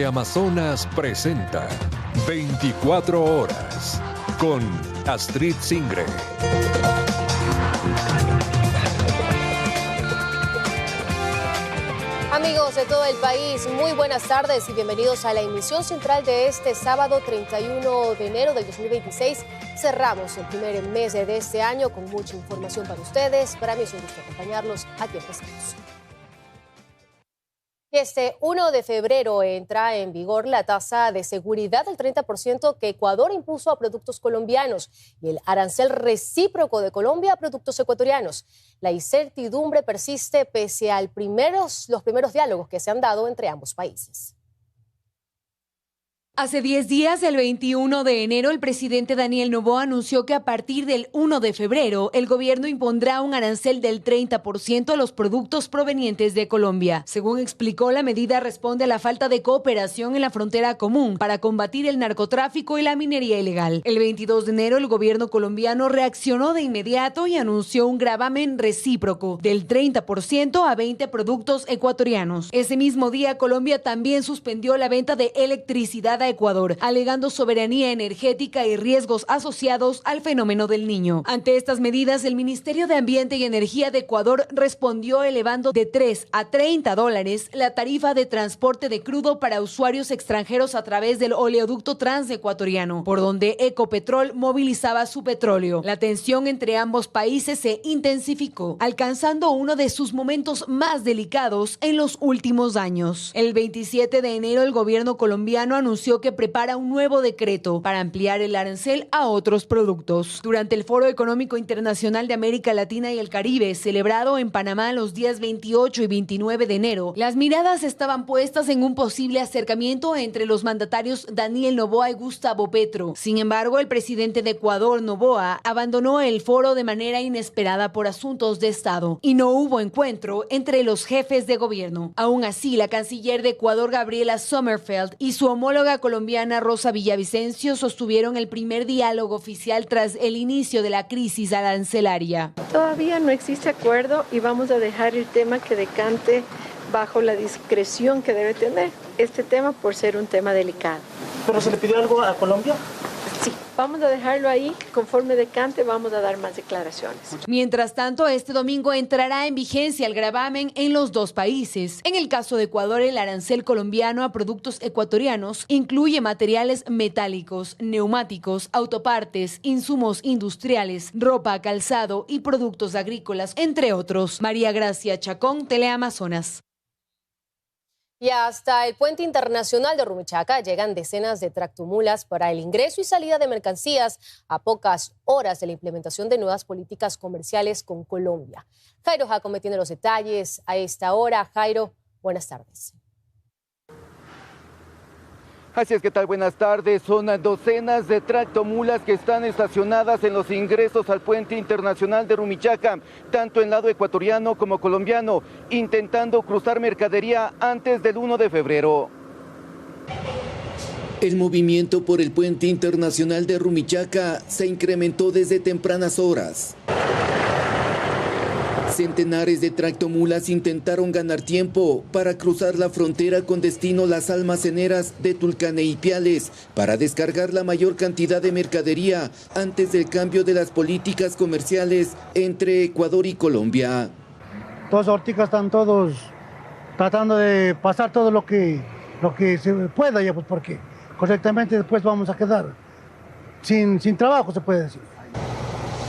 Teleamazonas presenta 24 horas con Astrid Singre. Amigos de todo el país, muy buenas tardes y bienvenidos a la emisión central de este sábado 31 de enero del 2026. Cerramos el primer mes de este año con mucha información para ustedes. Para mí es un gusto acompañarlos. Aquí empezamos. Este 1 de febrero entra en vigor la tasa de seguridad del 30% que Ecuador impuso a productos colombianos y el arancel recíproco de Colombia a productos ecuatorianos. La incertidumbre persiste pese a los primeros diálogos que se han dado entre ambos países. Hace 10 días, el 21 de enero, el presidente Daniel Noboa anunció que a partir del 1 de febrero, el gobierno impondrá un arancel del 30% a los productos provenientes de Colombia. Según explicó, la medida responde a la falta de cooperación en la frontera común para combatir el narcotráfico y la minería ilegal. El 22 de enero, el gobierno colombiano reaccionó de inmediato y anunció un gravamen recíproco del 30% a 20 productos ecuatorianos. Ese mismo día, Colombia también suspendió la venta de electricidad a Ecuador, alegando soberanía energética y riesgos asociados al fenómeno del Niño. Ante estas medidas, el Ministerio de Ambiente y Energía de Ecuador respondió elevando de $3 a $30 la tarifa de transporte de crudo para usuarios extranjeros a través del oleoducto transecuatoriano, por donde Ecopetrol movilizaba su petróleo. La tensión entre ambos países se intensificó, alcanzando uno de sus momentos más delicados en los últimos años. El 27 de enero, el gobierno colombiano anunció que prepara un nuevo decreto para ampliar el arancel a otros productos. Durante el Foro Económico Internacional de América Latina y el Caribe, celebrado en Panamá los días 28 y 29 de enero, las miradas estaban puestas en un posible acercamiento entre los mandatarios Daniel Noboa y Gustavo Petro. Sin embargo, el presidente de Ecuador, Noboa, abandonó el foro de manera inesperada por asuntos de Estado y no hubo encuentro entre los jefes de gobierno. Aún así, la canciller de Ecuador, Gabriela Sommerfeld, y su homóloga colombiana Rosa Villavicencio sostuvieron el primer diálogo oficial tras el inicio de la crisis arancelaria. Todavía no existe acuerdo y vamos a dejar el tema que decante bajo la discreción que debe tener este tema por ser un tema delicado. ¿Pero se le pidió algo a Colombia? Sí, vamos a dejarlo ahí, conforme decante vamos a dar más declaraciones. Mientras tanto, este domingo entrará en vigencia el gravamen en los dos países. En el caso de Ecuador, el arancel colombiano a productos ecuatorianos incluye materiales metálicos, neumáticos, autopartes, insumos industriales, ropa, calzado y productos agrícolas, entre otros. María Gracia Chacón, Teleamazonas. Y hasta el puente internacional de Rumichaca llegan decenas de tractomulas para el ingreso y salida de mercancías a pocas horas de la implementación de nuevas políticas comerciales con Colombia. Jairo Jacome tiene los detalles a esta hora. Jairo, buenas tardes. Así es, ¿qué tal? Buenas tardes. Son docenas de tractomulas que están estacionadas en los ingresos al puente internacional de Rumichaca, tanto en lado ecuatoriano como colombiano, intentando cruzar mercadería antes del 1 de febrero. El movimiento por el puente internacional de Rumichaca se incrementó desde tempranas horas. Centenares de tractomulas intentaron ganar tiempo para cruzar la frontera con destino a las almaceneras de Tulcán e Ipiales para descargar la mayor cantidad de mercadería antes del cambio de las políticas comerciales entre Ecuador y Colombia. Todos los horticas están todos tratando de pasar todo lo que se pueda, ya, pues porque correctamente después vamos a quedar sin trabajo, se puede decir.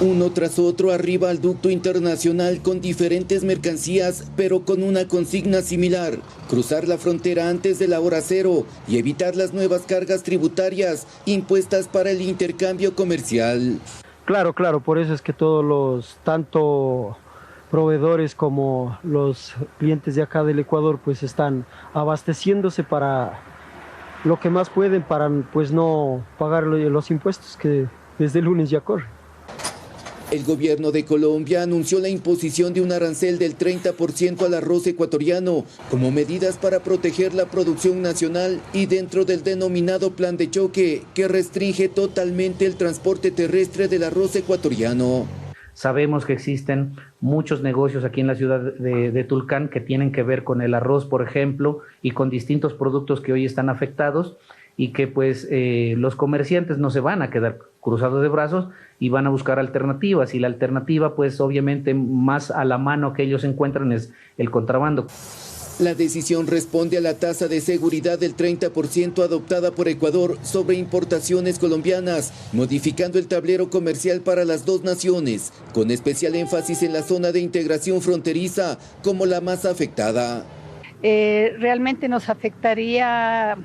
Uno tras otro arriba al ducto internacional con diferentes mercancías, pero con una consigna similar: cruzar la frontera antes de la hora cero y evitar las nuevas cargas tributarias impuestas para el intercambio comercial. Claro, por eso es que todos los, tanto proveedores como los clientes de acá del Ecuador, pues están abasteciéndose para lo que más pueden, para pues no pagar los impuestos que desde el lunes ya corren. El gobierno de Colombia anunció la imposición de un arancel del 30% al arroz ecuatoriano como medidas para proteger la producción nacional y dentro del denominado plan de choque que restringe totalmente el transporte terrestre del arroz ecuatoriano. Sabemos que existen muchos negocios aquí en la ciudad de Tulcán que tienen que ver con el arroz, por ejemplo, y con distintos productos que hoy están afectados y que pues los comerciantes no se van a quedar cruzados de brazos y van a buscar alternativas. Y la alternativa pues obviamente más a la mano que ellos encuentran es el contrabando. La decisión responde a la tasa de seguridad del 30% adoptada por Ecuador sobre importaciones colombianas, modificando el tablero comercial para las dos naciones, con especial énfasis en la zona de integración fronteriza como la más afectada. Realmente nos afectaría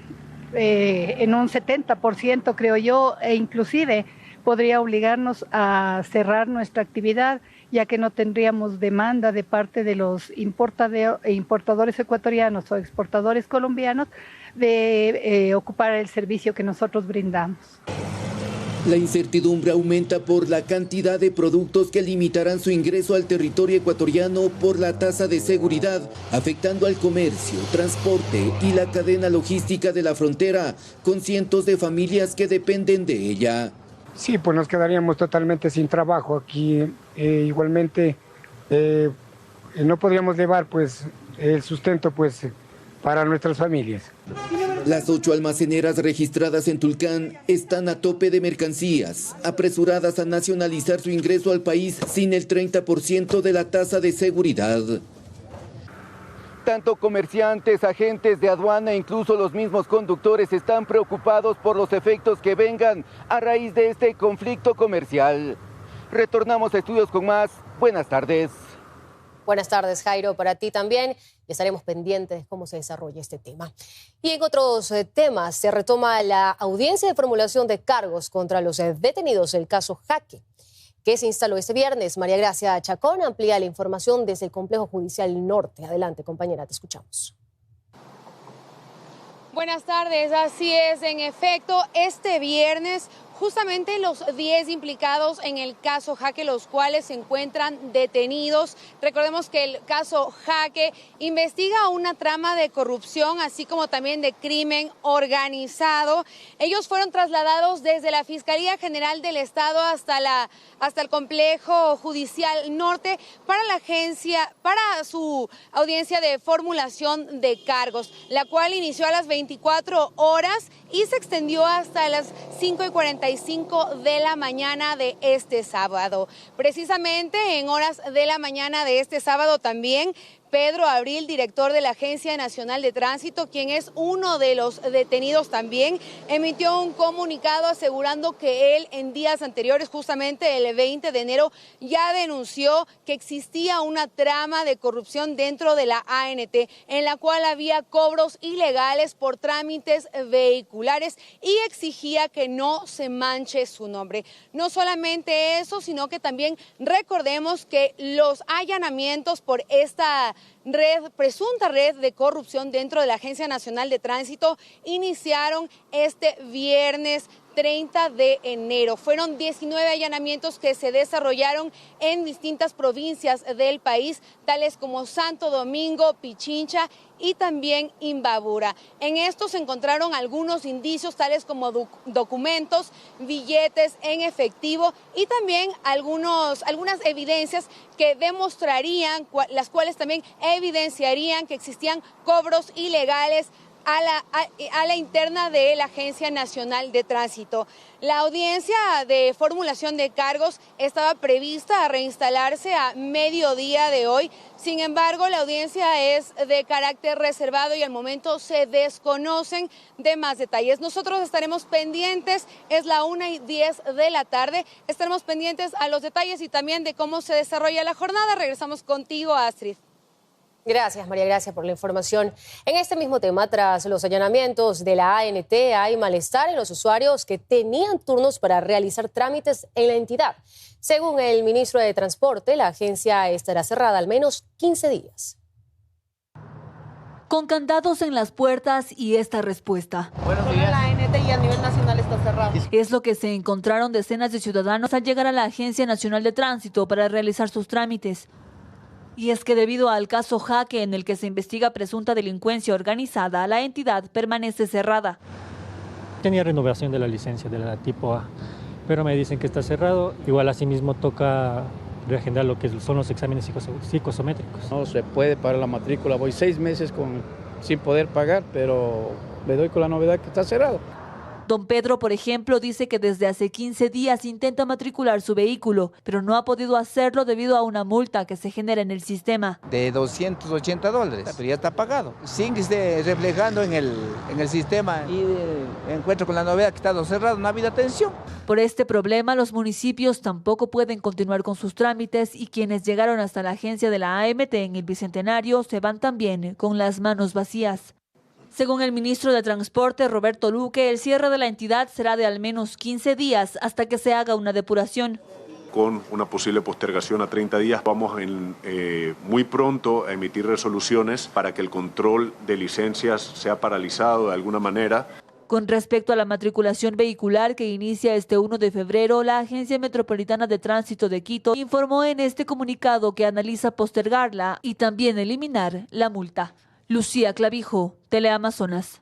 en un 70%, creo yo, e inclusive podría obligarnos a cerrar nuestra actividad, ya que no tendríamos demanda de parte de los importadores ecuatorianos o exportadores colombianos de ocupar el servicio que nosotros brindamos. La incertidumbre aumenta por la cantidad de productos que limitarán su ingreso al territorio ecuatoriano por la tasa de seguridad, afectando al comercio, transporte y la cadena logística de la frontera, con cientos de familias que dependen de ella. Sí, pues nos quedaríamos totalmente sin trabajo aquí. Igualmente no podríamos llevar pues el sustento pues para nuestras familias. Las 8 almaceneras registradas en Tulcán están a tope de mercancías, apresuradas a nacionalizar su ingreso al país sin el 30% de la tasa de seguridad. Tanto comerciantes, agentes de aduana e incluso los mismos conductores están preocupados por los efectos que vengan a raíz de este conflicto comercial. Retornamos a estudios con más. Buenas tardes. Buenas tardes, Jairo, para ti también. Y estaremos pendientes de cómo se desarrolla este tema. Y en otros temas, se retoma la audiencia de formulación de cargos contra los detenidos del caso Jaque, que se instaló este viernes. María Gracia Chacón amplía la información desde el Complejo Judicial Norte. Adelante, compañera, te escuchamos. Buenas tardes, así es, en efecto, este viernes justamente los 10 implicados en el caso Jaque, los cuales se encuentran detenidos. Recordemos que el caso Jaque investiga una trama de corrupción, así como también de crimen organizado. Ellos fueron trasladados desde la Fiscalía General del Estado hasta el Complejo Judicial Norte para su audiencia de formulación de cargos, la cual inició a las 24 horas y se extendió hasta las 5:45 de la mañana de este sábado. Precisamente en horas de la mañana de este sábado también Pedro Abril, director de la Agencia Nacional de Tránsito, quien es uno de los detenidos también, emitió un comunicado asegurando que él en días anteriores, justamente el 20 de enero, ya denunció que existía una trama de corrupción dentro de la ANT, en la cual había cobros ilegales por trámites vehiculares y exigía que no se manche su nombre. No solamente eso, sino que también recordemos que los allanamientos por esta presunta red de corrupción dentro de la Agencia Nacional de Tránsito iniciaron este viernes 30 de enero. Fueron 19 allanamientos que se desarrollaron en distintas provincias del país, tales como Santo Domingo, Pichincha y también Imbabura. En estos se encontraron algunos indicios, tales como documentos, billetes en efectivo y también algunas evidencias que demostrarían, las cuales también evidenciarían que existían cobros ilegales a la interna de la Agencia Nacional de Tránsito. La audiencia de formulación de cargos estaba prevista a reinstalarse a mediodía de hoy. Sin embargo, la audiencia es de carácter reservado y al momento se desconocen de más detalles. Nosotros estaremos pendientes, es la 1:10 de la tarde, estaremos pendientes a los detalles y también de cómo se desarrolla la jornada. Regresamos contigo, Astrid. Gracias, María Gracia, por la información. En este mismo tema, tras los allanamientos de la ANT, hay malestar en los usuarios que tenían turnos para realizar trámites en la entidad. Según el ministro de Transporte, la agencia estará cerrada al menos 15 días. Con candados en las puertas y esta respuesta. Buenos días. La ANT y a nivel nacional está cerrado. Es lo que se encontraron decenas de ciudadanos al llegar a la Agencia Nacional de Tránsito para realizar sus trámites. Y es que debido al caso Jaque, en el que se investiga presunta delincuencia organizada, la entidad permanece cerrada. Tenía renovación de la licencia de la tipo A, pero me dicen que está cerrado. Igual asimismo toca reagendar lo que son los exámenes psicosométricos. No se puede pagar la matrícula, voy 6 meses sin poder pagar, pero me doy con la novedad que está cerrado. Don Pedro, por ejemplo, dice que desde hace 15 días intenta matricular su vehículo, pero no ha podido hacerlo debido a una multa que se genera en el sistema. De $280, pero ya está pagado. Sin que esté reflejando en el sistema y encuentro con la novedad que está cerrado, no ha habido atención. Por este problema, los municipios tampoco pueden continuar con sus trámites y quienes llegaron hasta la agencia de la AMT en el Bicentenario se van también con las manos vacías. Según el ministro de Transporte, Roberto Luque, el cierre de la entidad será de al menos 15 días hasta que se haga una depuración. Con una posible postergación a 30 días, vamos muy pronto a emitir resoluciones para que el control de licencias sea paralizado de alguna manera. Con respecto a la matriculación vehicular que inicia este 1 de febrero, la Agencia Metropolitana de Tránsito de Quito informó en este comunicado que analiza postergarla y también eliminar la multa. Lucía Clavijo, Teleamazonas.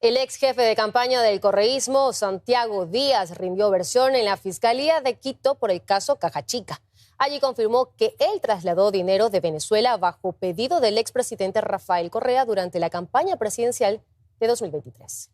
El ex jefe de campaña del correísmo, Santiago Díaz, rindió versión en la Fiscalía de Quito por el caso Caja Chica. Allí confirmó que él trasladó dinero de Venezuela bajo pedido del expresidente Rafael Correa durante la campaña presidencial de 2023.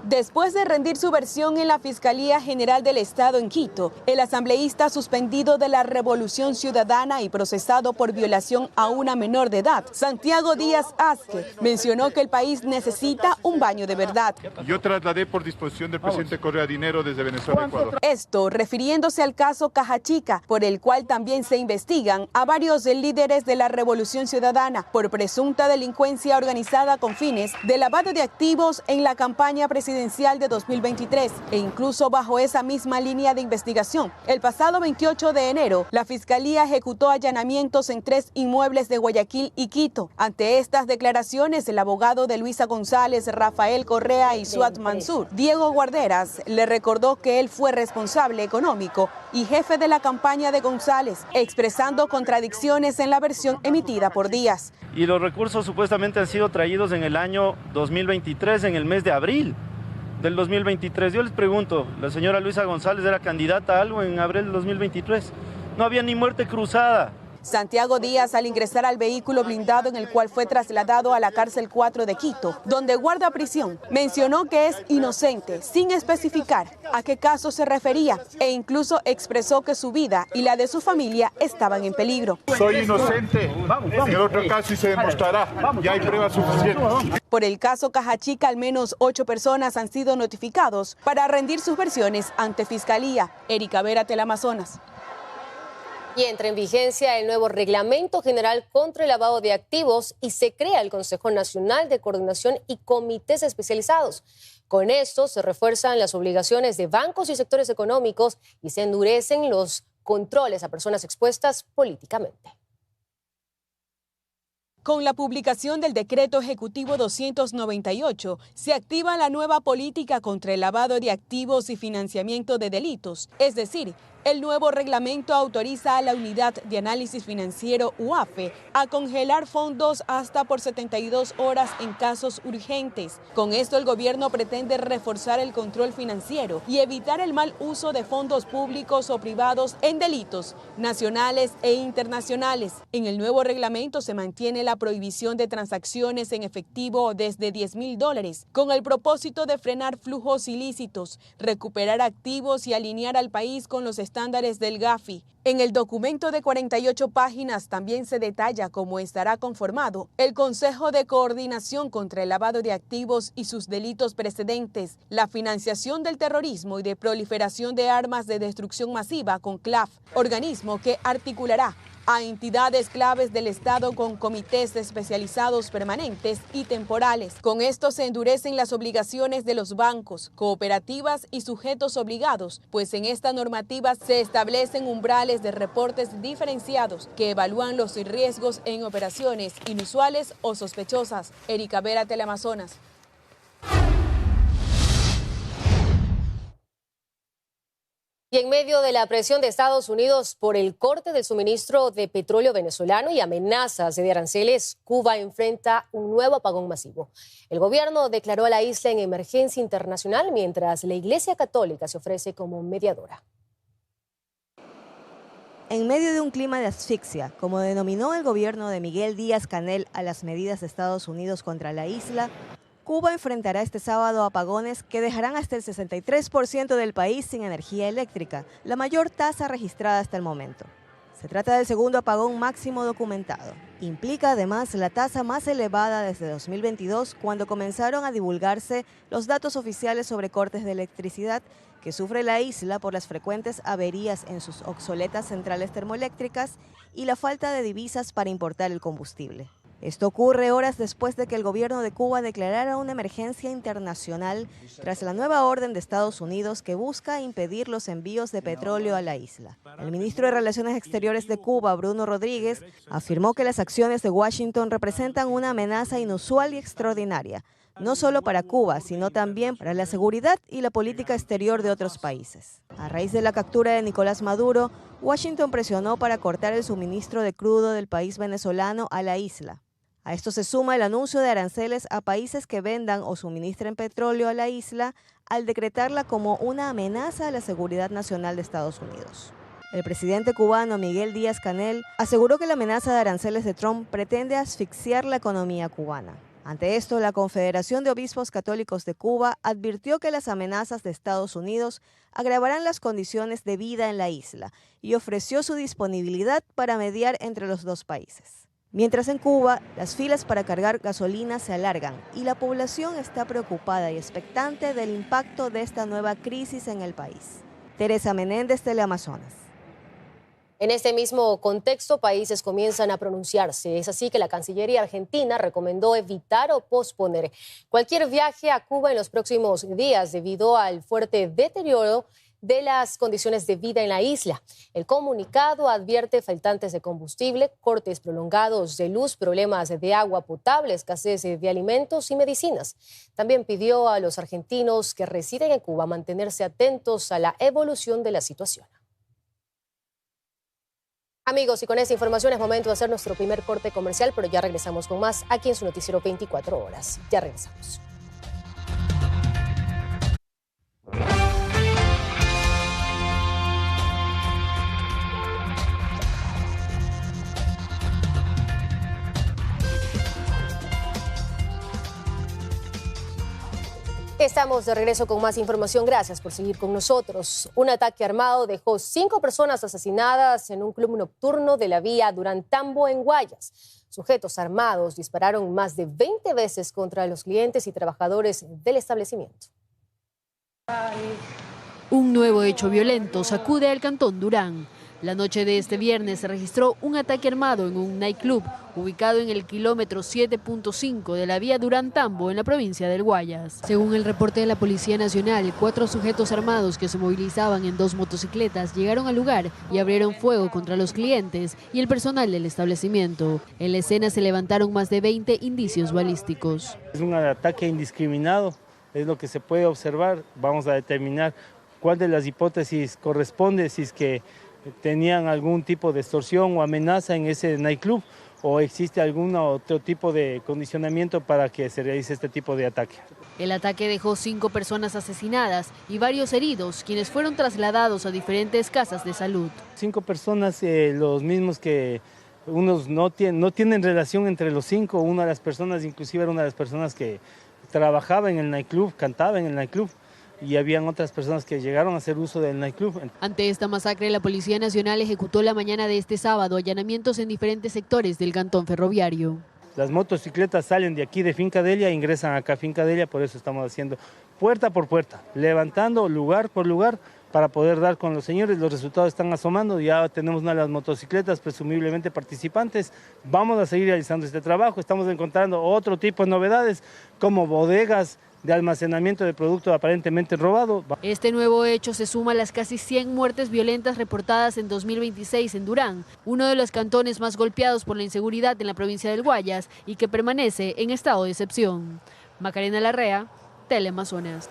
Después de rendir su versión en la Fiscalía General del Estado en Quito, el asambleísta suspendido de la Revolución Ciudadana y procesado por violación a una menor de edad, Santiago Díaz Azque, mencionó que el país necesita un baño de verdad. Yo trasladé por disposición del presidente Correa dinero desde Venezuela a Ecuador. Esto refiriéndose al caso Caja Chica, por el cual también se investigan a varios líderes de la Revolución Ciudadana por presunta delincuencia organizada con fines de lavado de activos en la campaña presidencial de 2023 e incluso bajo esa misma línea de investigación. El pasado 28 de enero, la Fiscalía ejecutó allanamientos en 3 inmuebles de Guayaquil y Quito. Ante estas declaraciones, el abogado de Luisa González, Rafael Correa y Suat Mansur, Diego Guarderas, le recordó que él fue responsable económico y jefe de la campaña de González, expresando contradicciones en la versión emitida por Díaz. Y los recursos supuestamente han sido traídos en el año 2023, en el mes de abril del 2023. Yo les pregunto, ¿la señora Luisa González era candidata a algo en abril del 2023? No había ni muerte cruzada. Santiago Díaz, al ingresar al vehículo blindado en el cual fue trasladado a la cárcel 4 de Quito, donde guarda prisión, mencionó que es inocente, sin especificar a qué caso se refería, e incluso expresó que su vida y la de su familia estaban en peligro. Soy inocente, en el otro caso se demostrará, ya hay pruebas suficientes. Por el caso Caja Chica, al menos 8 personas han sido notificados para rendir sus versiones ante Fiscalía. Erika Vera, Teleamazonas. Y entra en vigencia el nuevo Reglamento General contra el Lavado de Activos y se crea el Consejo Nacional de Coordinación y comités especializados. Con esto se refuerzan las obligaciones de bancos y sectores económicos y se endurecen los controles a personas expuestas políticamente. Con la publicación del Decreto Ejecutivo 298, se activa la nueva política contra el lavado de activos y financiamiento de delitos, es decir, el nuevo reglamento autoriza a la Unidad de Análisis Financiero UAFE a congelar fondos hasta por 72 horas en casos urgentes. Con esto el gobierno pretende reforzar el control financiero y evitar el mal uso de fondos públicos o privados en delitos nacionales e internacionales. En el nuevo reglamento se mantiene la prohibición de transacciones en efectivo desde $10,000 con el propósito de frenar flujos ilícitos, recuperar activos y alinear al país con los estándares del Gafi. En el documento de 48 páginas también se detalla cómo estará conformado el Consejo de Coordinación contra el Lavado de Activos y sus delitos precedentes, la financiación del terrorismo y de proliferación de armas de destrucción masiva con CLAF, organismo que articulará a entidades claves del Estado con comités especializados permanentes y temporales. Con esto se endurecen las obligaciones de los bancos, cooperativas y sujetos obligados, pues en esta normativa se establecen umbrales de reportes diferenciados que evalúan los riesgos en operaciones inusuales o sospechosas. Erika Vera, Teleamazonas. Y en medio de la presión de Estados Unidos por el corte del suministro de petróleo venezolano y amenazas de aranceles, Cuba enfrenta un nuevo apagón masivo. El gobierno declaró a la isla en emergencia internacional mientras la Iglesia Católica se ofrece como mediadora. En medio de un clima de asfixia, como denominó el gobierno de Miguel Díaz-Canel a las medidas de Estados Unidos contra la isla, Cuba enfrentará este sábado apagones que dejarán hasta el 63% del país sin energía eléctrica, la mayor tasa registrada hasta el momento. Se trata del segundo apagón máximo documentado. Implica además la tasa más elevada desde 2022, cuando comenzaron a divulgarse los datos oficiales sobre cortes de electricidad que sufre la isla por las frecuentes averías en sus obsoletas centrales termoeléctricas y la falta de divisas para importar el combustible. Esto ocurre horas después de que el gobierno de Cuba declarara una emergencia internacional tras la nueva orden de Estados Unidos que busca impedir los envíos de petróleo a la isla. El ministro de Relaciones Exteriores de Cuba, Bruno Rodríguez, afirmó que las acciones de Washington representan una amenaza inusual y extraordinaria, no solo para Cuba, sino también para la seguridad y la política exterior de otros países. A raíz de la captura de Nicolás Maduro, Washington presionó para cortar el suministro de crudo del país venezolano a la isla. A esto se suma el anuncio de aranceles a países que vendan o suministren petróleo a la isla al decretarla como una amenaza a la seguridad nacional de Estados Unidos. El presidente cubano Miguel Díaz-Canel aseguró que la amenaza de aranceles de Trump pretende asfixiar la economía cubana. Ante esto, la Confederación de Obispos Católicos de Cuba advirtió que las amenazas de Estados Unidos agravarán las condiciones de vida en la isla y ofreció su disponibilidad para mediar entre los dos países. Mientras en Cuba, las filas para cargar gasolina se alargan y la población está preocupada y expectante del impacto de esta nueva crisis en el país. Teresa Menéndez, Teleamazonas. En este mismo contexto, países comienzan a pronunciarse. Es así que la Cancillería argentina recomendó evitar o posponer cualquier viaje a Cuba en los próximos días debido al fuerte deterioro de las condiciones de vida en la isla. El comunicado advierte faltantes de combustible, cortes prolongados de luz, problemas de agua potable, escasez de alimentos y medicinas. También pidió a los argentinos que residen en Cuba mantenerse atentos a la evolución de la situación. Amigos, y con esta información es momento de hacer nuestro primer corte comercial, pero ya regresamos con más aquí en su noticiero 24 horas. Ya regresamos. Estamos de regreso con más información. Gracias por seguir con nosotros. Un ataque armado dejó 5 personas asesinadas en un club nocturno de la vía Durán-Tambo en Guayas. Sujetos armados dispararon más de 20 veces contra los clientes y trabajadores del establecimiento. Un nuevo hecho violento sacude al cantón Durán. La noche de este viernes se registró un ataque armado en un nightclub ubicado en el kilómetro 7.5 de la vía Durán-Tambo en la provincia del Guayas. Según el reporte de la Policía Nacional, 4 sujetos armados que se movilizaban en 2 motocicletas llegaron al lugar y abrieron fuego contra los clientes y el personal del establecimiento. En la escena se levantaron más de 20 indicios balísticos. Es un ataque indiscriminado, es lo que se puede observar. Vamos a determinar cuál de las hipótesis corresponde, si es que tenían algún tipo de extorsión o amenaza en ese nightclub o existe algún otro tipo de condicionamiento para que se realice este tipo de ataque. El ataque dejó 5 personas asesinadas y varios heridos, quienes fueron trasladados a diferentes casas de salud. 5 personas, los mismos que unos no tienen relación entre los 5. Una de las personas inclusive era una de las personas que trabajaba en el nightclub, cantaba en el nightclub. Y habían otras personas que llegaron a hacer uso del nightclub. Ante esta masacre, la Policía Nacional ejecutó la mañana de este sábado allanamientos en diferentes sectores del cantón ferroviario. Las motocicletas salen de aquí de Finca Delia e ingresan acá a Finca Delia, por eso estamos haciendo puerta por puerta, levantando lugar por lugar para poder dar con los señores. Los resultados están asomando, ya tenemos una de las motocicletas presumiblemente participantes. Vamos a seguir realizando este trabajo, estamos encontrando otro tipo de novedades como bodegas de almacenamiento de producto aparentemente robado. Este nuevo hecho se suma a las casi 100 muertes violentas reportadas en 2026 en Durán, uno de los cantones más golpeados por la inseguridad en la provincia del Guayas y que permanece en estado de excepción. Macarena Larrea, Teleamazonas.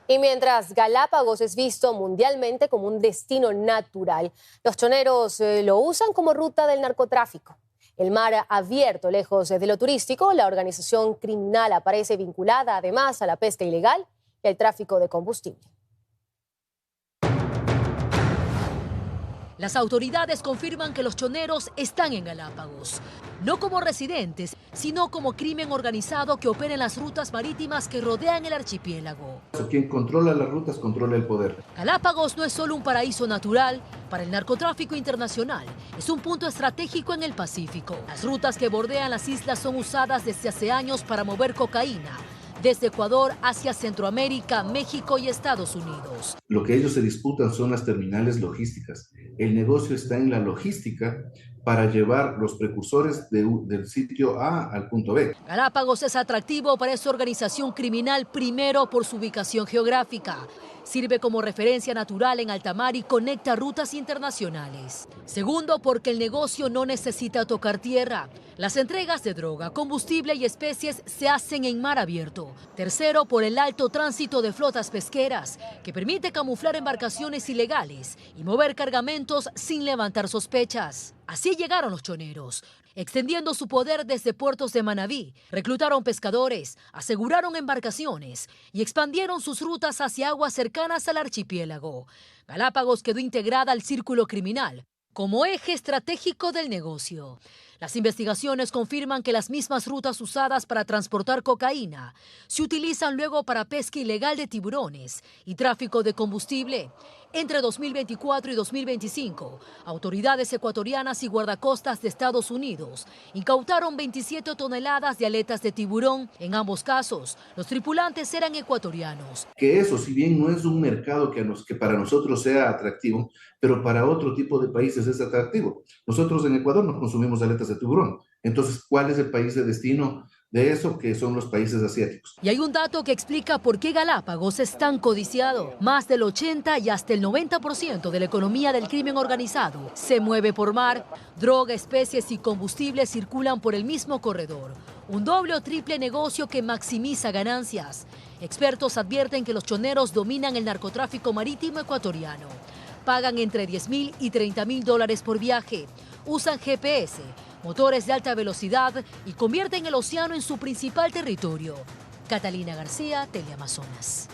Y mientras Galápagos es visto mundialmente como un destino natural, los choneros lo usan como ruta del narcotráfico. El mar abierto, lejos de lo turístico, la organización criminal aparece vinculada además a la pesca ilegal y al tráfico de combustible. Las autoridades confirman que los choneros están en Galápagos, no como residentes, sino como crimen organizado que opera en las rutas marítimas que rodean el archipiélago. Quien controla las rutas controla el poder. Galápagos no es solo un paraíso natural para el narcotráfico internacional, es un punto estratégico en el Pacífico. Las rutas que bordean las islas son usadas desde hace años para mover cocaína, desde Ecuador hacia Centroamérica, México y Estados Unidos. Lo que ellos se disputan son las terminales logísticas. El negocio está en la logística para llevar los precursores del sitio A al punto B. Galápagos es atractivo para esta organización criminal, primero por su ubicación geográfica. Sirve como referencia natural en alta mar y conecta rutas internacionales. Segundo, porque el negocio no necesita tocar tierra. Las entregas de droga, combustible y especies se hacen en mar abierto. Tercero, por el alto tránsito de flotas pesqueras, que permite camuflar embarcaciones ilegales y mover cargamentos sin levantar sospechas. Así llegaron los choneros, extendiendo su poder desde puertos de Manabí, reclutaron pescadores, aseguraron embarcaciones y expandieron sus rutas hacia aguas cercanas al archipiélago. Galápagos quedó integrada al círculo criminal como eje estratégico del negocio. Las investigaciones confirman que las mismas rutas usadas para transportar cocaína se utilizan luego para pesca ilegal de tiburones y tráfico de combustible. Entre 2024 y 2025, autoridades ecuatorianas y guardacostas de Estados Unidos incautaron 27 toneladas de aletas de tiburón. En ambos casos, los tripulantes eran ecuatorianos. Que eso, si bien no es un mercado que para nosotros sea atractivo, pero para otro tipo de países es atractivo. Nosotros en Ecuador no consumimos aletas de tiburón. Entonces, ¿cuál es el país de destino de eso? Que son los países asiáticos. Y hay un dato que explica por qué Galápagos es tan codiciado. Más del 80 y hasta el 90% de la economía del crimen organizado se mueve por mar. Droga, especies y combustible circulan por el mismo corredor. Un doble o triple negocio que maximiza ganancias. Expertos advierten que los choneros dominan el narcotráfico marítimo ecuatoriano. Pagan entre $10,000 y $30,000 por viaje. Usan GPS, motores de alta velocidad y convierten el océano en su principal territorio. Catalina García, Teleamazonas.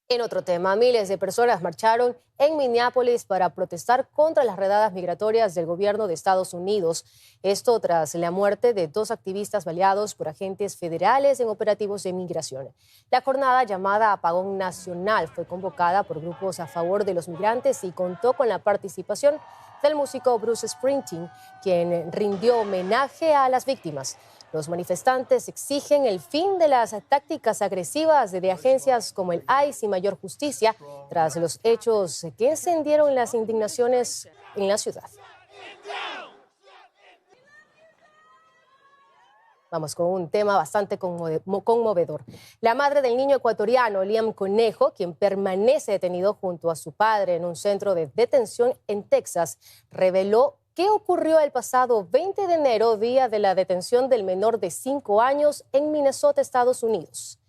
En otro tema, miles de personas marcharon en Minneapolis para protestar contra las redadas migratorias del gobierno de Estados Unidos. Esto tras la muerte de 2 activistas baleados por agentes federales en operativos de migración. La jornada, llamada Apagón Nacional, fue convocada por grupos a favor de los migrantes y contó con la participación del músico Bruce Springsteen, quien rindió homenaje a las víctimas. Los manifestantes exigen el fin de las tácticas agresivas de agencias como el ICE y mayor justicia tras los hechos que encendieron las indignaciones en la ciudad. Vamos con un tema bastante conmovedor. La madre del niño ecuatoriano, Liam Conejo, quien permanece detenido junto a su padre en un centro de detención en Texas, reveló qué ocurrió el pasado 20 de enero, día de la detención del menor de 5 años en Minnesota, Estados Unidos.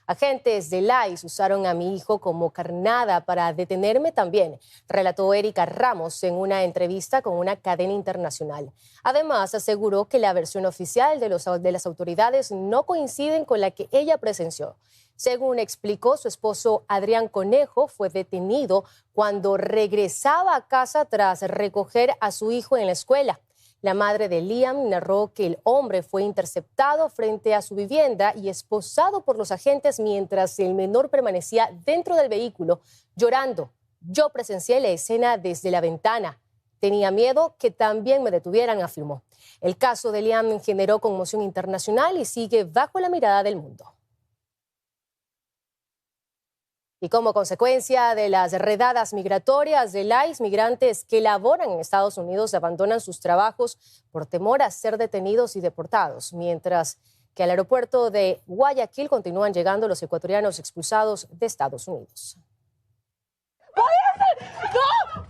Agentes del ICE usaron a mi hijo como carnada para detenerme también, relató Erika Ramos en una entrevista con una cadena internacional. Además, aseguró que la versión oficial de las autoridades no coinciden con la que ella presenció. Según explicó, su esposo Adrián Conejo fue detenido cuando regresaba a casa tras recoger a su hijo en la escuela. La madre de Liam narró que el hombre fue interceptado frente a su vivienda y esposado por los agentes mientras el menor permanecía dentro del vehículo llorando. Yo presencié la escena desde la ventana. Tenía miedo que también me detuvieran, afirmó. El caso de Liam generó conmoción internacional y sigue bajo la mirada del mundo. Y como consecuencia de las redadas migratorias del ICE, migrantes que laboran en Estados Unidos abandonan sus trabajos por temor a ser detenidos y deportados, mientras que al aeropuerto de Guayaquil continúan llegando los ecuatorianos expulsados de Estados Unidos. ¡No!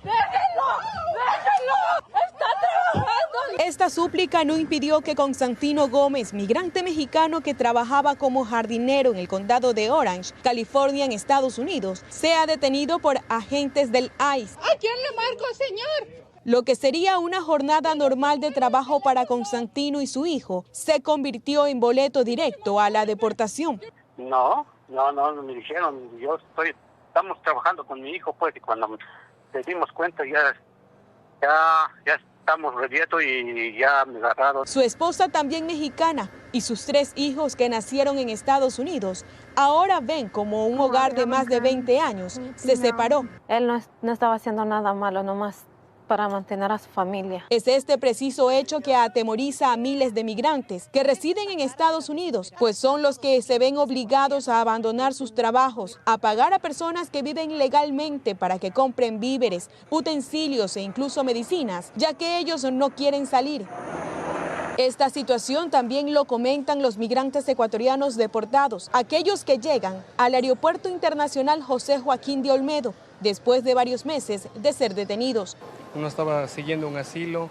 ¡Déjenlo! ¡Déjenlo! ¡Está trabajando! Esta súplica no impidió que Constantino Gómez, migrante mexicano que trabajaba como jardinero en el condado de Orange, California, en Estados Unidos, sea detenido por agentes del ICE. ¿A quién le marco, señor? Lo que sería una jornada normal de trabajo para Constantino y su hijo se convirtió en boleto directo a la deportación. No me dijeron, yo estoy estamos trabajando con mi hijo, pues, y cuando nos dimos cuenta ya estamos revientos y ya me agarraron. Su esposa, también mexicana, y sus 3 hijos que nacieron en Estados Unidos, ahora ven como un hogar de más de 20 años se separó. Él no estaba haciendo nada malo, nomás para mantener a su familia. Es este preciso hecho que atemoriza a miles de migrantes que residen en Estados Unidos, pues son los que se ven obligados a abandonar sus trabajos, a pagar a personas que viven legalmente para que compren víveres, utensilios e incluso medicinas, ya que ellos no quieren salir. Esta situación también lo comentan los migrantes ecuatorianos deportados, aquellos que llegan al Aeropuerto Internacional José Joaquín de Olmedo, después de varios meses de ser detenidos. Uno estaba siguiendo un asilo,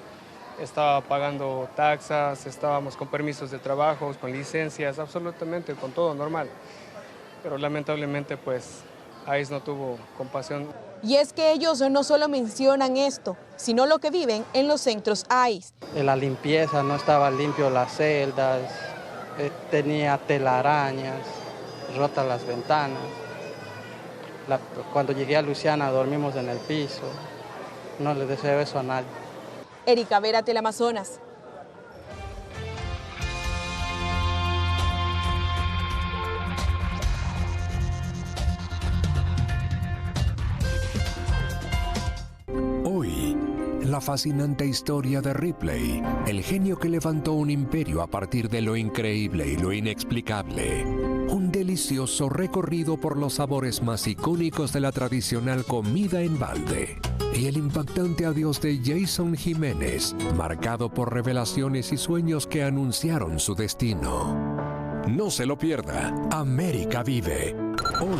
estaba pagando taxas, estábamos con permisos de trabajo, con licencias, absolutamente con todo normal. Pero lamentablemente pues ICE no tuvo compasión. Y es que ellos no solo mencionan esto, sino lo que viven en los centros ICE. La limpieza, no estaba limpio las celdas, tenía telarañas, rotas las ventanas. Cuando llegué a Luisiana dormimos en el piso. No le deseo eso a nadie. Erika Vera, Teleamazonas. Hoy, la fascinante historia de Ripley, el genio que levantó un imperio a partir de lo increíble y lo inexplicable. Un delicioso recorrido por los sabores más icónicos de la tradicional comida en balde. Y el impactante adiós de Jason Jiménez, marcado por revelaciones y sueños que anunciaron su destino. No se lo pierda. América Vive. Hoy,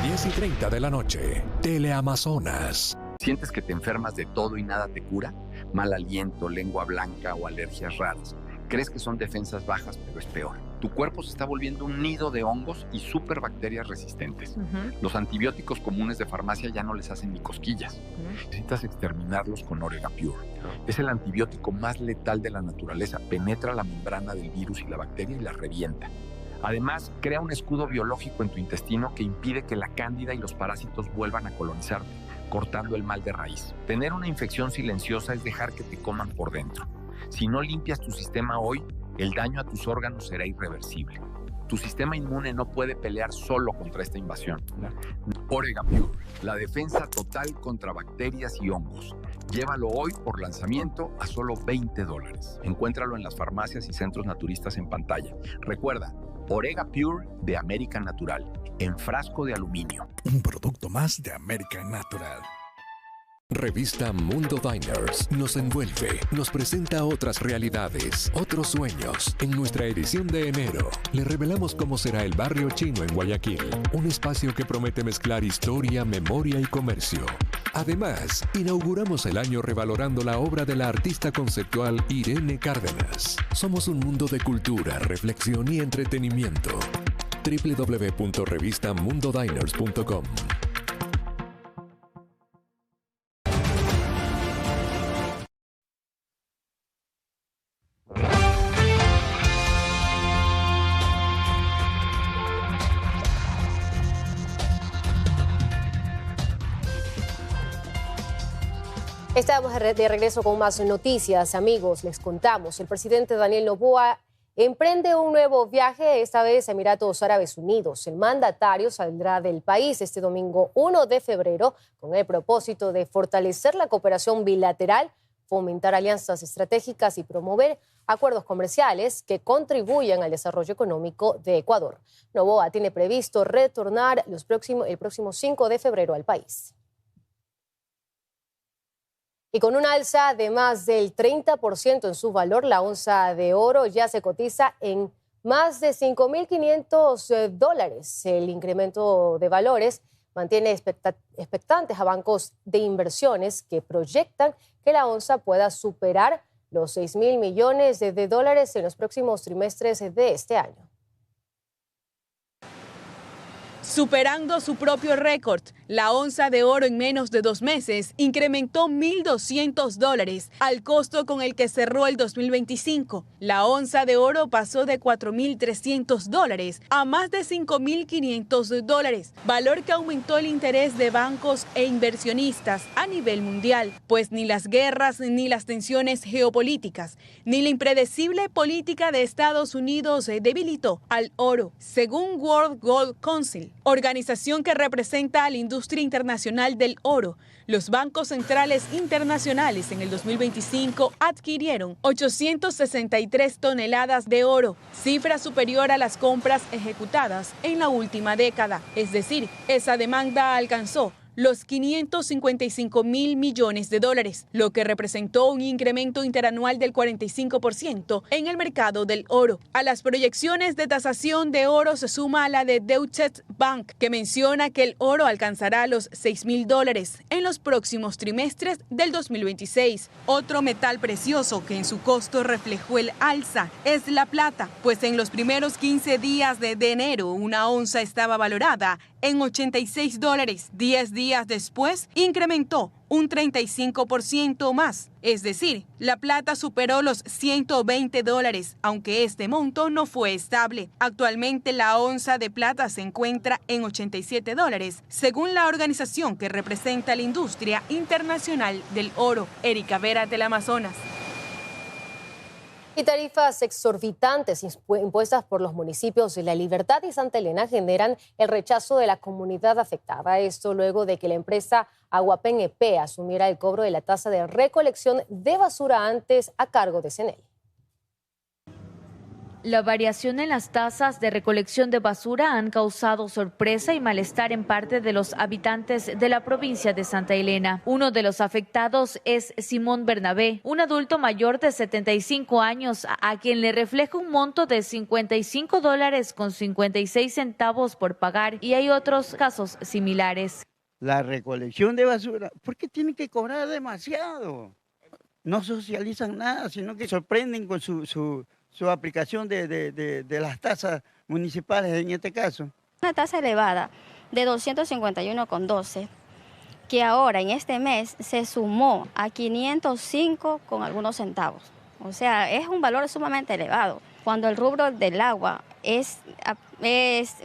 10:30 de la noche. Teleamazonas. ¿Sientes que te enfermas de todo y nada te cura? Mal aliento, lengua blanca o alergias raras. Crees que son defensas bajas, pero es peor. Tu cuerpo se está volviendo un nido de hongos y superbacterias resistentes. Los antibióticos comunes de farmacia ya no les hacen ni cosquillas. Necesitas exterminarlos con Orega Pure. Es el antibiótico más letal de la naturaleza. Penetra la membrana del virus y la bacteria y la revienta. Además, crea un escudo biológico en tu intestino que impide que la cándida y los parásitos vuelvan a colonizarte, cortando el mal de raíz. Tener una infección silenciosa es dejar que te coman por dentro. Si no limpias tu sistema hoy, el daño a tus órganos será irreversible. Tu sistema inmune no puede pelear solo contra esta invasión. Orega Pure, la defensa total contra bacterias y hongos. Llévalo hoy por lanzamiento a solo $20. Encuéntralo en las farmacias y centros naturistas en pantalla. Recuerda, Orega Pure de American Natural, en frasco de aluminio. Un producto más de American Natural. Revista Mundo Diners nos envuelve, nos presenta otras realidades, otros sueños. En nuestra edición de enero, le revelamos cómo será el barrio chino en Guayaquil, un espacio que promete mezclar historia, memoria y comercio. Además, inauguramos el año revalorando la obra de la artista conceptual Irene Cárdenas. Somos un mundo de cultura, reflexión y entretenimiento. www.revistamundodiners.com. Estamos de regreso con más noticias, amigos. Les contamos, el presidente Daniel Noboa emprende un nuevo viaje, esta vez a Emiratos Árabes Unidos. El mandatario saldrá del país este domingo 1 de febrero con el propósito de fortalecer la cooperación bilateral, fomentar alianzas estratégicas y promover acuerdos comerciales que contribuyan al desarrollo económico de Ecuador. Noboa tiene previsto retornar el próximo 5 de febrero al país. Y con un alza de más del 30% en su valor, la onza de oro ya se cotiza en más de $5.500. El incremento de valores mantiene expectantes a bancos de inversiones que proyectan que la onza pueda superar los $6.000 millones en los próximos trimestres de este año. Superando su propio récord, la onza de oro en menos de 2 meses incrementó $1,200 al costo con el que cerró el 2025. La onza de oro pasó de $4,300 a más de $5,500, valor que aumentó el interés de bancos e inversionistas a nivel mundial, pues ni las guerras ni las tensiones geopolíticas, ni la impredecible política de Estados Unidos debilitó al oro, según World Gold Council, organización que representa a la industria internacional del oro. Los bancos centrales internacionales en el 2025 adquirieron 863 toneladas de oro, cifra superior a las compras ejecutadas en la última década. Es decir, esa demanda alcanzó los $555 mil millones, lo que representó un incremento interanual del 45% en el mercado del oro. A las proyecciones de tasación de oro se suma la de Deutsche Bank, que menciona que el oro alcanzará los $6,000 en los próximos trimestres del 2026. Otro metal precioso que en su costo reflejó el alza es la plata, pues en los primeros 15 días de enero una onza estaba valorada en $86. 10 días después incrementó un 35% más. Es decir, la plata superó los $120, aunque este monto no fue estable. Actualmente la onza de plata se encuentra en $87, según la organización que representa la industria internacional del oro. Erika Vera, del Amazonas. Y tarifas exorbitantes impuestas por los municipios de La Libertad y Santa Elena generan el rechazo de la comunidad afectada. Esto luego de que la empresa Aguapén EP asumiera el cobro de la tasa de recolección de basura antes a cargo de CNEL. La variación en las tasas de recolección de basura han causado sorpresa y malestar en parte de los habitantes de la provincia de Santa Elena. Uno de los afectados es Simón Bernabé, un adulto mayor de 75 años, a quien le refleja un monto de $55.56 por pagar, y hay otros casos similares. La recolección de basura, ¿por qué tienen que cobrar demasiado? No socializan nada, sino que sorprenden con su aplicación de las tasas municipales en este caso. Una tasa elevada de 251,12, que ahora en este mes se sumó a 505 con algunos centavos. O sea, es un valor sumamente elevado. Cuando el rubro del agua es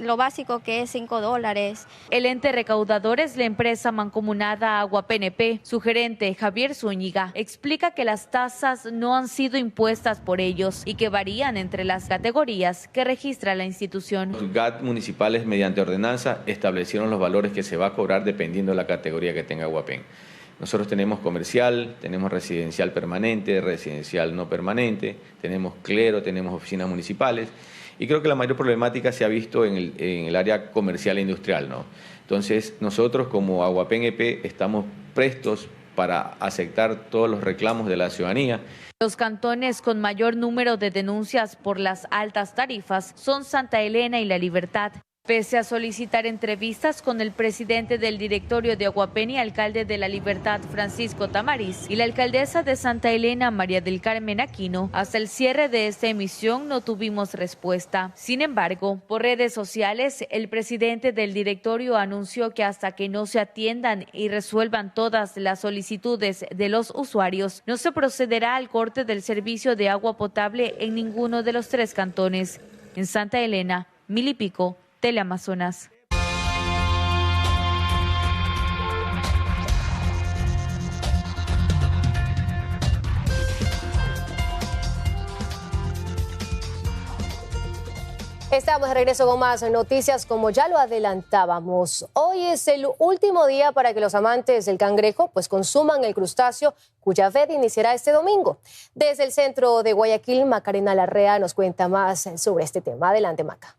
lo básico, que es $5. El ente recaudador es la empresa mancomunada Aguapén EP. Su gerente, Javier Zúñiga, explica que las tasas no han sido impuestas por ellos y que varían entre las categorías que registra la institución. Los GAT municipales, mediante ordenanza, establecieron los valores que se va a cobrar dependiendo de la categoría que tenga Aguapén. Nosotros tenemos comercial, tenemos residencial permanente, residencial no permanente, tenemos clero, tenemos oficinas municipales, y creo que la mayor problemática se ha visto en el área comercial e industrial, ¿no? Entonces, nosotros como Aguapén EP estamos prestos para aceptar todos los reclamos de la ciudadanía. Los cantones con mayor número de denuncias por las altas tarifas son Santa Elena y La Libertad. Pese a solicitar entrevistas con el presidente del directorio de Aguapén y alcalde de La Libertad, Francisco Tamariz, y la alcaldesa de Santa Elena, María del Carmen Aquino, hasta el cierre de esta emisión no tuvimos respuesta. Sin embargo, por redes sociales, el presidente del directorio anunció que hasta que no se atiendan y resuelvan todas las solicitudes de los usuarios, no se procederá al corte del servicio de agua potable en ninguno de los 3 cantones. En Santa Elena, Milipico, Teleamazonas. Estamos de regreso con más noticias, como ya lo adelantábamos. Hoy es el último día para que los amantes del cangrejo consuman el crustáceo, cuya veda iniciará este domingo. Desde el centro de Guayaquil, Macarena Larrea nos cuenta más sobre este tema. Adelante, Maca.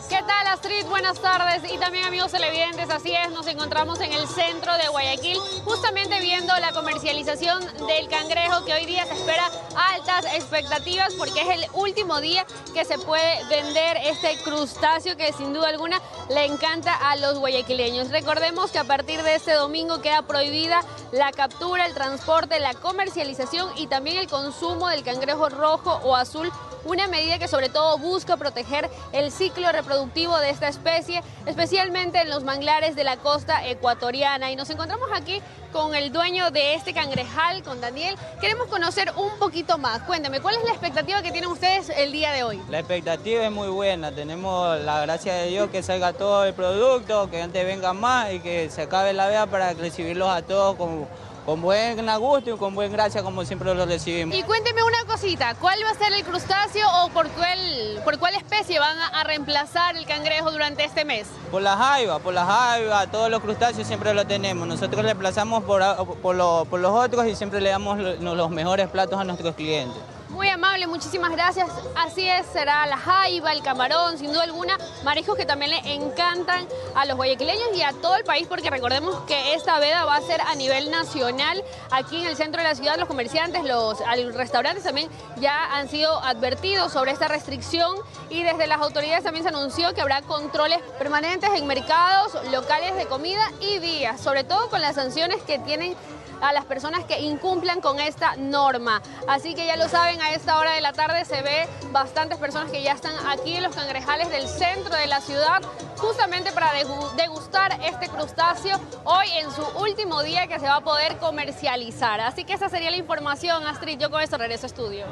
¿Qué tal, Astrid? Buenas tardes, y también amigos televidentes, así es, nos encontramos en el centro de Guayaquil, justamente viendo la comercialización del cangrejo, que hoy día se espera altas expectativas porque es el último día que se puede vender este crustáceo que sin duda alguna le encanta a los guayaquileños. Recordemos que a partir de este domingo queda prohibida la captura, el transporte, la comercialización y también el consumo del cangrejo rojo o azul una medida que sobre todo busca proteger el ciclo reproductivo de esta especie, especialmente en los manglares de la costa ecuatoriana. Y nos encontramos aquí con el dueño de este cangrejal, con Daniel. Queremos conocer un poquito más. Cuéntame, ¿cuál es la expectativa que tienen ustedes el día de hoy? La expectativa es muy buena. Tenemos la gracia de Dios que salga todo el producto, que antes venga más y que se acabe la veda para recibirlos a todos con buen gusto y con buena gracia, como siempre lo recibimos. Y cuénteme una cosita, ¿cuál va a ser el crustáceo o por cuál especie van a reemplazar el cangrejo durante este mes? Por la jaiba, todos los crustáceos siempre lo tenemos. Nosotros reemplazamos por los otros y siempre le damos los mejores platos a nuestros clientes. Muy amable, muchísimas gracias. Así es, será la jaiba, el camarón, sin duda alguna, mariscos que también le encantan a los guayaquileños y a todo el país, porque recordemos que esta veda va a ser a nivel nacional. Aquí en el centro de la ciudad, los comerciantes, los restaurantes también ya han sido advertidos sobre esta restricción y desde las autoridades también se anunció que habrá controles permanentes en mercados, locales de comida y vías, sobre todo con las sanciones que tienen a las personas que incumplan con esta norma. Así que ya lo saben, a esta hora de la tarde se ve bastantes personas que ya están aquí en los cangrejales del centro de la ciudad, justamente para degustar este crustáceo hoy en su último día que se va a poder comercializar. Así que esa sería la información, Astrid. Yo con esto regreso a estudio.